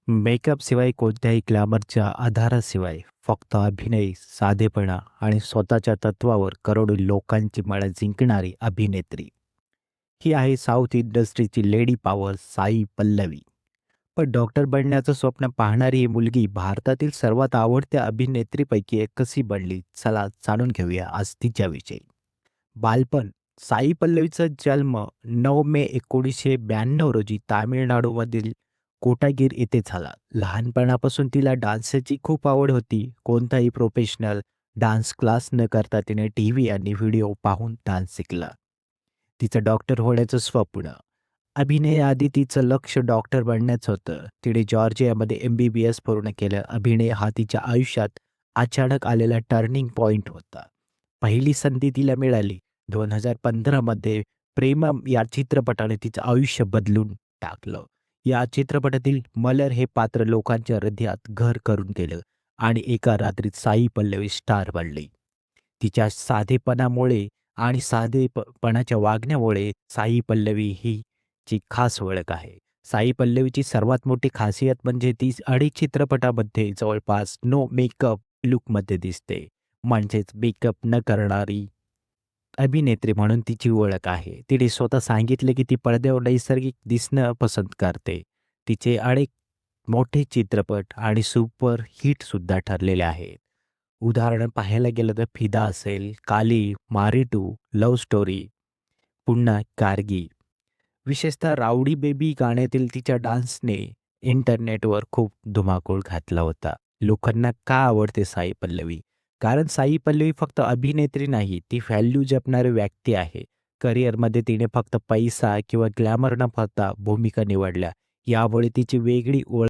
मेकअपशिवाय कोणत्याही ग्लॅमरच्या आधाराशिवाय फक्त अभिनय, साधेपणा आणि स्वतःच्या तत्त्वावर करोडो लोकांची मनं जिंकणारी अभिनेत्री. ही आहे साऊथ इंडस्ट्रीची लेडी पॉवर साई पल्लवी. पण डॉक्टर बनण्याचं स्वप्न पाहणारी ही मुलगी भारतातील सर्वात आवडत्या अभिनेत्रीपैकी एक कशी बनली? चला जाणून घेऊया आज तिच्याविषयी. बालपण साई पल्लवीचा जन्म 9 मे 1992 रोजी तामिळनाडूमधील कोटागीर येथे झाला. लहानपणापासून तिला डान्सची खूप आवड होती. कोणताही प्रोफेशनल डान्स क्लास न करता तिने टीव्ही आणि व्हिडिओ पाहून डान्स शिकला. तिचं डॉक्टर होण्याचं स्वप्न. अभिनयाआधी तिचं लक्ष डॉक्टर बनण्याचं होतं. तिने जॉर्जियामध्ये MBBS पूर्ण केलं. अभिनय हा तिच्या आयुष्यात अचानक आलेला टर्निंग पॉइंट होता. पहिली संधी तिला मिळाली 2015 मध्ये प्रेमम या चित्रपटाने तिचं आयुष्य बदलून टाकलं. या चित्रपटातील मलर हे पात्र लोकांच्या हृदयात घर करून गेलं आणि एका रात्रीत साई पल्लवी स्टार बनली. तिच्या साधेपणामुळे आणि साधेपणाच्या वागण्यामुळे साई पल्लवी ही ची खास ओळख आहे. साई पल्लवीची सर्वात मोठी खासियत म्हणजे ती अनेक चित्रपटामध्ये जवळपास नो मेकअप लूकमध्ये दिसते. म्हणजेच मेकअप न करणारी अभिनेत्री म्हणून तिची ओळख आहे. तिने स्वतः सांगितले की ती पडद्यावर नैसर्गिक दिसणं पसंत करते. तिचे अनेक मोठे चित्रपट आणि सुपर हिटसुद्धा ठरलेले आहेत. उदाहरण पाहायला गेलं तर फिदा असेल, काली, मारी 2, लव्ह स्टोरी, पुन्हा कारगी. विशेषतः राउडी बेबी गाण्यातील तिच्या डान्सने इंटरनेटवर खूप धुमाकूळ घातला होता. लोकांना का आवडते साई पल्लवी? कारण साई पल्लवी फक्त अभिनेत्री नाही, ती व्हॅल्यू जपणारी व्यक्ती आहे. करिअरमध्ये तिने फक्त पैसा किंवा ग्लॅमर न पाहता भूमिका निवडल्या. यामुळे तिची वेगळी ओळख